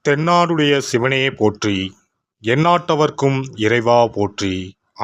தென்னாடுடைய சிவனே போற்றி, எந்நாட்டவர்க்கும் இறைவா போற்றி.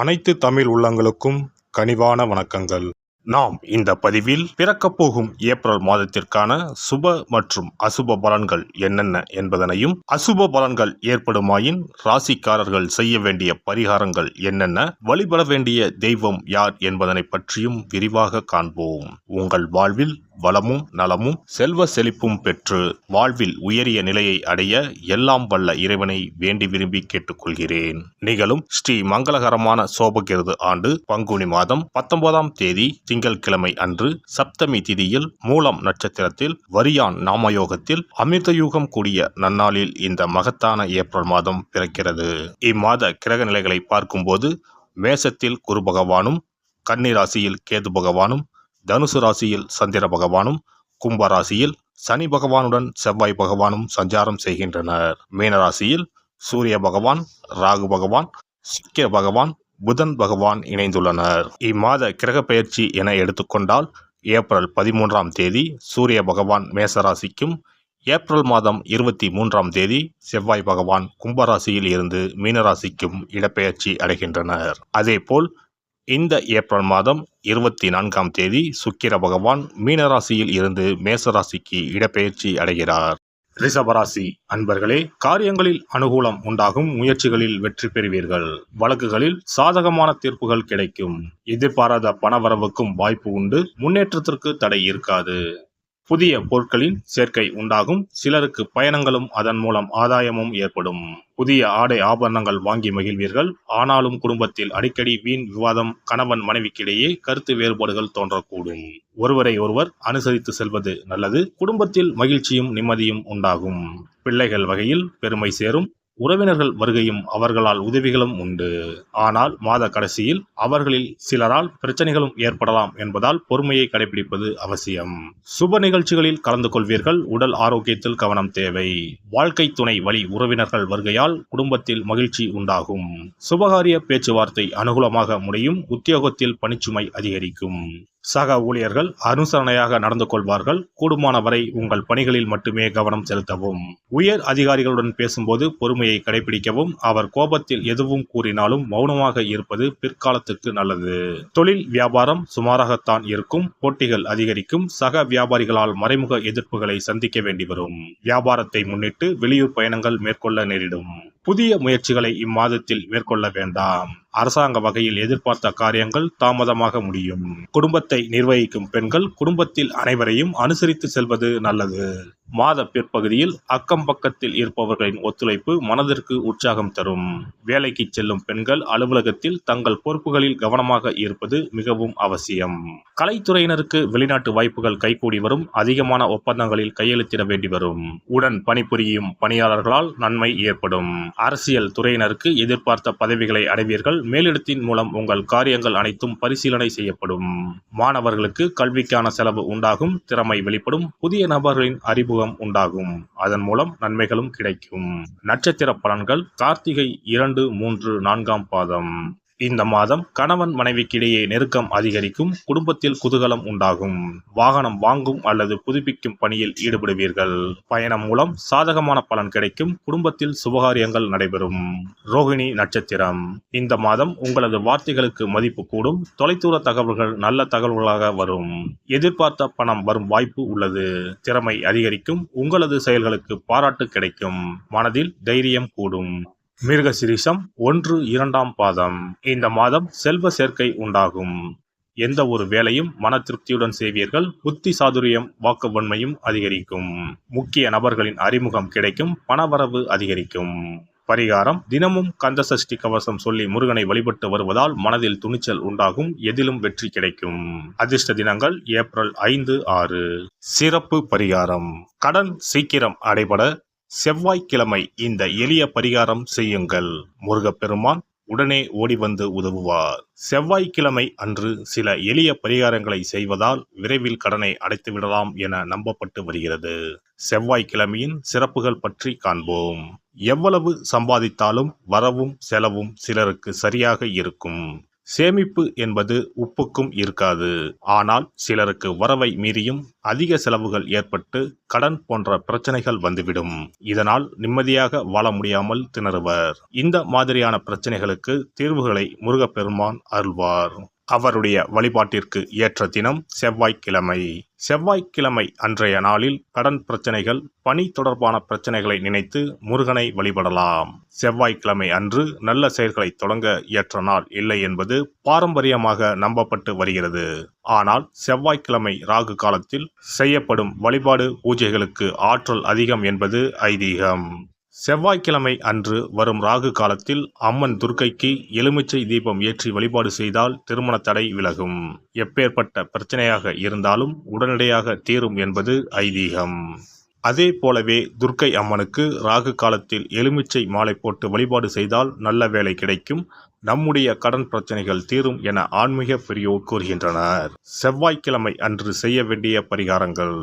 அனைத்து தமிழ் உள்ளங்களுக்கும் கனிவான வணக்கங்கள். நாம் இந்த பதிவில் பிறக்கப் போகும் ஏப்ரல் மாதத்திற்கான சுப மற்றும் அசுப பலன்கள் என்னென்ன என்பதனையும், அசுப பலன்கள் ஏற்படுமாயின் ராசிக்காரர்கள் செய்ய வேண்டிய பரிகாரங்கள் என்னென்ன, வழிபட வேண்டிய தெய்வம் யார் என்பதனை பற்றியும் விரிவாக காண்போம். உங்கள் வாழ்வில் வளமும் நலமும் செல்வ செழிப்பும் பெற்று வாழ்வில் உயரிய நிலையை அடைய எல்லாம் வல்ல இறைவனை வேண்டி விரும்பி கேட்டுக்கொள்கிறேன். நிகழும் ஸ்ரீ மங்களகரமான சோபகிருது ஆண்டு பங்குனி மாதம் 19ஆம் தேதி திங்கட்கிழமை அன்று சப்தமி திதியில் மூலம் நட்சத்திரத்தில் வரியான் நாமயோகத்தில் அமிர்தயூகம் கூடிய நன்னாளில் இந்த மகத்தான ஏப்ரல் மாதம் பிறக்கிறது. இம்மாத கிரக நிலைகளை பார்க்கும்போது மேசத்தில் குரு பகவானும், கன்னி ராசியில் கேது பகவானும், தனுசு ராசியில் சந்திர பகவானும், கும்ப ராசியில் சனி பகவானுடன் செவ்வாய் பகவானும் சஞ்சாரம் செய்கின்றனர். மீனராசியில் சூரிய பகவான், ராகு பகவான், சுக்கிர பகவான், புதன் பகவான் இணைந்துள்ளனர். இம்மாத கிரக பெயர்ச்சி என எடுத்துக்கொண்டால் ஏப்ரல் 13ஆம் தேதி சூரிய பகவான் மேசராசிக்கும், ஏப்ரல் மாதம் 23ஆம் தேதி செவ்வாய் பகவான் கும்பராசியில் இருந்து மீனராசிக்கும் இடப்பெயர்ச்சி அடைகின்றனர். அதேபோல் இந்த ஏப்ரல் மாதம் 24ஆம் தேதி சுக்கிர பகவான் மீனராசியில் இருந்து மேசராசிக்கு இடப்பெயர்ச்சி அடைகிறார். ரிஷபராசி அன்பர்களே, காரியங்களில் அனுகூலம் உண்டாகும், முயற்சிகளில் வெற்றி பெறுவீர்கள். வழக்குகளில் சாதகமான தீர்ப்புகள் கிடைக்கும். எதிர்பாராத பணவரவுக்கும் வாய்ப்பு உண்டு. முன்னேற்றத்திற்கு தடை இருக்காது. புதிய பொருட்களின் சேர்க்கை உண்டாகும். சிலருக்கு பயணங்களும் அதன் மூலம் ஆதாயமும் ஏற்படும். புதிய ஆடை ஆபரணங்கள் வாங்கி மகிழ்வீர்கள். ஆனாலும் குடும்பத்தில் அடிக்கடி வீண் விவாதம், கணவன் மனைவிக்கிடையே கருத்து வேறுபாடுகள் தோன்றக்கூடும். ஒருவரை ஒருவர் அனுசரித்து செல்வது நல்லது. குடும்பத்தில் மகிழ்ச்சியும் நிம்மதியும் உண்டாகும். பிள்ளைகள் வகையில் பெருமை சேரும். உறவினர்கள் வருகையும் அவர்களால் உதவிகளும் உண்டு. ஆனால் மாத கடைசியில் அவர்களில் சிலரால் பிரச்சனைகளும் ஏற்படலாம் என்பதால் பொறுமையை கடைபிடிப்பது அவசியம். சுப நிகழ்ச்சிகளில் கலந்து கொள்வீர்கள். உடல் ஆரோக்கியத்தில் கவனம் தேவை. வாழ்க்கை துணை வழி உறவினர்கள் வருகையால் குடும்பத்தில் மகிழ்ச்சி உண்டாகும். சுபகாரிய பேச்சுவார்த்தை அனுகூலமாக முடியும். உத்தியோகத்தில் பணிச்சுமை அதிகரிக்கும். சக ஊழியர்கள் அனுசரணையாக நடந்து கொள்வார்கள். கூடுமான வரை உங்கள் பணிகளில் மட்டுமே கவனம் செலுத்தவும். உயர் அதிகாரிகளுடன் பேசும்போது பொறுமையை கடைபிடிக்கவும். அவர் கோபத்தில் எதுவும் கூறினாலும் மௌனமாக இருப்பது பிற்காலத்துக்கு நல்லது. தொழில் வியாபாரம் சுமாராகத்தான் இருக்கும். போட்டிகள் அதிகரிக்கும். சக வியாபாரிகளால் மறைமுக எதிர்ப்புகளை சந்திக்க வேண்டி வரும். வியாபாரத்தை முன்னிட்டு வெளியூர் பயணங்கள் மேற்கொள்ள நேரிடும். புதிய முயற்சிகளை இம்மாதத்தில் மேற்கொள்ள வேண்டாம். அரசாங்க வகையில் எதிர்பார்த்த காரியங்கள் தாமதமாக முடியும். குடும்பத்தை நிர்வகிக்கும் பெண்கள் குடும்பத்தில் அனைவரையும் அனுசரித்து செல்வது நல்லது. மாத பிற்பகுதியில் அக்கம் பக்கத்தில் இருப்பவர்களின் ஒத்துழைப்பு மனதிற்கு உற்சாகம் தரும். வேலைக்கு செல்லும் பெண்கள் அலுவலகத்தில் தங்கள் பொறுப்புகளில் கவனமாக இருப்பது மிகவும் அவசியம். கலைத்துறையினருக்கு வெளிநாட்டு வாய்ப்புகள் கைகூடி வரும். அதிகமான ஒப்பந்தங்களில் கையெழுத்திட வேண்டி வரும். உடன் பணிபுரியும் பணியாளர்களால் நன்மை ஏற்படும். அரசியல் துறையினருக்கு எதிர்பார்த்த பதவிகளை அடைவீர்கள். மேலிடத்தின் மூலம் உங்கள் காரியங்கள் அனைத்தும் பரிசீலனை செய்யப்படும். மாணவர்களுக்கு கல்விக்கான செலவு உண்டாகும். திறமை வெளிப்படும். புதிய நபர்களின் அறிமுகம் உண்டாகும். அதன் மூலம் நன்மைகளும் கிடைக்கும். நட்சத்திர பலன்கள் கார்த்திகை 2, 3, 4ஆம் பாதம். இந்த மாதம் கணவன் மனைவிக்கிடையே நெருக்கம் அதிகரிக்கும். குடும்பத்தில் குதூகலம் உண்டாகும். வாகனம் வாங்கும் அல்லது புதுப்பிக்கும் பணியில் ஈடுபடுவீர்கள். பயணம் மூலம் சாதகமான பலன் கிடைக்கும். குடும்பத்தில் சுபகாரியங்கள் நடைபெறும். ரோகிணி நட்சத்திரம். இந்த மாதம் உங்களது வார்த்தைகளுக்கு மதிப்பு கூடும். தொலைதூர தகவல்கள் நல்ல தகவல்களாக வரும். எதிர்பார்த்த பணம் வரும் வாய்ப்பு உள்ளது. திறமை அதிகரிக்கும். உங்களது செயல்களுக்கு பாராட்டு கிடைக்கும். மனதில் தைரியம் கூடும். மிருகசிரிஷம் 1, 2ஆம் பாதம். இந்த மாதம் செல்வ சேர்க்கை உண்டாகும். எந்த ஒரு வேலையும் மன திருப்தியுடன் செய்வீர்கள். புத்தி சாதுரியம், வாக்கு வன்மையும் அதிகரிக்கும். முக்கிய நபர்களின் அறிமுகம் கிடைக்கும். பணவரவு அதிகரிக்கும். பரிகாரம்: தினமும் கந்த சஷ்டி கவசம் சொல்லி முருகனை வழிபட்டு வருவதால் மனதில் துணிச்சல் உண்டாகும். எதிலும் வெற்றி கிடைக்கும். அதிர்ஷ்ட தினங்கள் ஏப்ரல் 5, 6. சிறப்பு பரிகாரம்: கடன் சீக்கிரம் அடைபட செவ்வாய்க்கிழமை இந்த எளிய பரிகாரம் செய்யுங்கள். முருகப்பெருமான் உடனே ஓடி வந்து உதவுவார். செவ்வாய்க்கிழமை அன்று சில எளிய பரிகாரங்களை செய்வதால் விரைவில் கடனை அடைத்து விடலாம் என நம்பப்பட்டு வருகிறது. செவ்வாய்க்கிழமையின் சிறப்புகள் பற்றி காண்போம். எவ்வளவு சம்பாதித்தாலும் வரவும் செலவும் சிலருக்கு சரியாக இருக்கும். சேமிப்பு என்பது உப்புக்கும் இருக்காது. ஆனால் சிலருக்கு வரவை மீறியும் அதிக செலவுகள் ஏற்பட்டு கடன் போன்ற பிரச்சனைகள் வந்துவிடும். இதனால் நிம்மதியாக வாழ முடியாமல் திணறுவர். இந்த மாதிரியான பிரச்சனைகளுக்கு தீர்வுகளை முருகப்பெருமான் அருள்வார். அவருடைய வழிபாட்டிற்கு ஏற்ற தினம் செவ்வாய்க்கிழமை. செவ்வாய்க்கிழமை அன்றைய நாளில் கடன் பிரச்சனைகள், பணி தொடர்பான பிரச்சனைகளை நினைத்து முருகனை வழிபடலாம். செவ்வாய்க்கிழமை அன்று நல்ல செயல்களை தொடங்க ஏற்ற நாள் இல்லை என்பது பாரம்பரியமாக நம்பப்பட்டு வருகிறது. ஆனால் செவ்வாய்க்கிழமை ராகு காலத்தில் செய்யப்படும் வழிபாடு பூஜைகளுக்கு ஆற்றல் அதிகம் என்பது ஐதீகம். செவ்வாய்க்கிழமை அன்று வரும் ராகு காலத்தில் அம்மன் துர்க்கைக்கு எலுமிச்சை தீபம் ஏற்றி வழிபாடு செய்தால் திருமண தடை விலகும். எப்பேற்பட்ட பிரச்சனையாக இருந்தாலும் உடனடியாக தீரும் என்பது ஐதீகம். அதே போலவே துர்க்கை அம்மனுக்கு ராகு காலத்தில் எலுமிச்சை மாலை போட்டு வழிபாடு செய்தால் நல்ல வேலை கிடைக்கும், நம்முடைய கடன் பிரச்சனைகள் தீரும் என ஆன்மீக பெரியோர் கூறுகின்றனர். செவ்வாய்க்கிழமை அன்று செய்ய வேண்டிய பரிகாரங்கள்.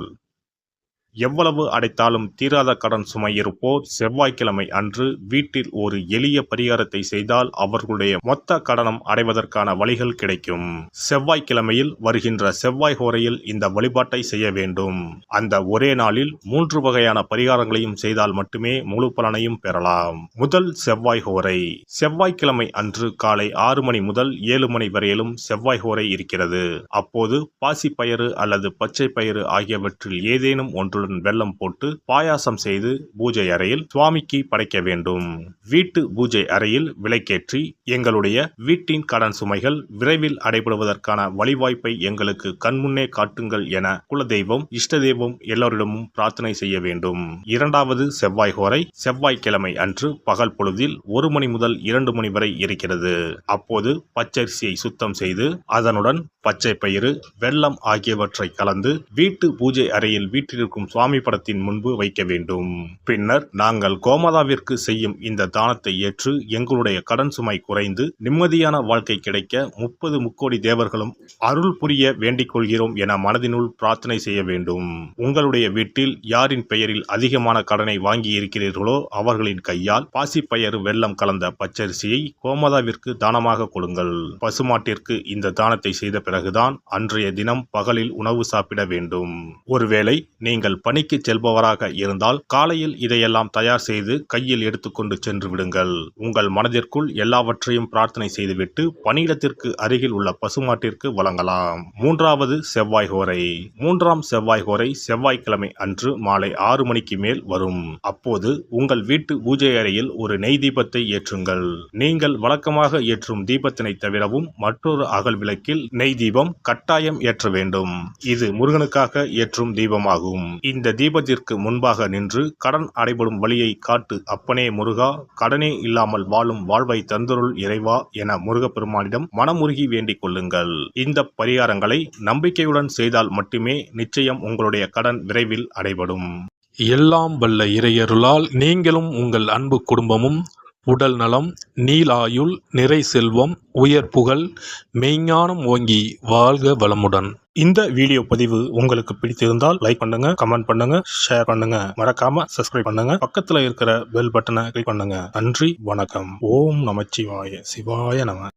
எவ்வளவு அடைத்தாலும் தீராத கடன் சுமை இருப்போர் செவ்வாய்க்கிழமை அன்று வீட்டில் ஒரு எளிய பரிகாரத்தை செய்தால் அவர்களுடைய மொத்த கடனும் அடைவதற்கான வழிகள் கிடைக்கும். செவ்வாய்க்கிழமையில் வருகின்ற செவ்வாய் ஹோரையில் இந்த வழிபாட்டை செய்ய வேண்டும். அந்த ஒரே நாளில் 3 வகையான பரிகாரங்களையும் செய்தால் மட்டுமே முழு பலனையும் பெறலாம். முதல் செவ்வாய் ஹோரை. செவ்வாய்க்கிழமை அன்று காலை 6 மணி முதல் 7 மணி வரையிலும் செவ்வாய் ஹோரை இருக்கிறது. அப்போது பாசிப்பயிறு அல்லது பச்சை பயிறு ஆகியவற்றில் ஏதேனும் ஒன்று வெல்லம் போட்டு பாயாசம் செய்து பூஜை அறையில் சுவாமிக்கு படைக்க வேண்டும். வீட்டு பூஜை அறையில் விளக்கேற்றி எங்களுடைய வீட்டின் கடன் சுமைகள் விரைவில் அடைபடுவதற்கான வழிவாய்ப்பை எங்களுக்கு கண்முன்னே காட்டுங்கள் என குலதெய்வம், இஷ்ட தெய்வம் எல்லோரிடமும் பிரார்த்தனை செய்ய வேண்டும். இரண்டாவது செவ்வாய் ஹோரை செவ்வாய்க்கிழமை அன்று பகல் பொழுதில் 1 மணி முதல் 2 மணி வரை இருக்கிறது. அப்போது பச்சரிசியை சுத்தம் செய்து அதனுடன் பச்சை பயிறு, வெல்லம் ஆகியவற்றை கலந்து வீட்டு பூஜை அறையில் வீட்டிற்கும் சுவாமி படத்தின் முன்பு வைக்க வேண்டும். பின்னர் நாங்கள் கோமாதாவிற்கு செய்யும் இந்த தானத்தை ஏற்று எங்களுடைய கடன் சுமை குறைந்து நிம்மதியான வாழ்க்கை கிடைக்க 30 முக்கோடி தேவர்களும் அருள் புரிய வேண்டிக் கொள்கிறோம் என மனதினுள் பிரார்த்தனை செய்ய வேண்டும். உங்களுடைய வீட்டில் யாரின் பெயரில் அதிகமான கடனை வாங்கி இருக்கிறீர்களோ அவர்களின் கையால் பாசிப்பயறு வெல்லம் கலந்த பச்சரிசியை கோமாதாவிற்கு தானமாக கொடுங்கள். பசுமாட்டிற்கு இந்த தானத்தை செய்த பிறகுதான் அன்றைய தினம் பகலில் உணவு சாப்பிட வேண்டும். ஒருவேளை நீங்கள் பணிக்கு செல்பவராக இருந்தால் காலையில் இதையெல்லாம் தயார் செய்து கையில் எடுத்துக்கொண்டு சென்று விடுங்கள். உங்கள் மனதிற்குள் எல்லாவற்றையும் பிரார்த்தனை செய்துவிட்டு பணியிடத்திற்கு அருகில் உள்ள பசுமாட்டிற்கு வழங்கலாம். மூன்றாவது செவ்வாய் ஹோரை. மூன்றாம் செவ்வாய் ஹோரை செவ்வாய்க்கிழமை அன்று மாலை 6 மணிக்கு மேல் வரும். அப்போது உங்கள் வீட்டு பூஜை அறையில் ஒரு நெய் தீபத்தை ஏற்றுங்கள். நீங்கள் வழக்கமாக ஏற்றும் தீபத்தினை தவிரவும் மற்றொரு அகல் விளக்கில் நெய் தீபம் கட்டாயம் ஏற்ற வேண்டும். இது முருகனுக்காக ஏற்றும் தீபமாகும். இந்த தீபத்திற்கு முன்பாக நின்று கடன் அடைபடும் வழியை காட்டு அப்பனே முருகா, கடனே இல்லாமல் வாழும் வாழ்வை தந்தருள் இறைவா என முருகப்பெருமானிடம் மனமுருகி வேண்டிக் கொள்ளுங்கள். இந்த பரிகாரங்களை நம்பிக்கையுடன் செய்தால் மட்டுமே நிச்சயம் உங்களுடைய கடன் விரைவில் அடைபடும். எல்லாம் வல்ல இறையருளால் நீங்களும் உங்கள் அன்பு குடும்பமும் உடல் நலம், நீலாயுள், நிறை செல்வம், உயர் புகழ், மெய்ஞானம் ஓங்கி வாழ்க வளமுடன். இந்த வீடியோ பதிவு உங்களுக்கு பிடித்திருந்தால் லைக் பண்ணுங்க, கமெண்ட் பண்ணுங்க, ஷேர் பண்ணுங்க, மறக்காம சப்ஸ்கிரைப் பண்ணுங்க, பக்கத்துல இருக்கிற பெல் பட்டனை கிளிக் பண்ணுங்க. நன்றி, வணக்கம். ஓம் நமச்சிவாய. சிவாய நம.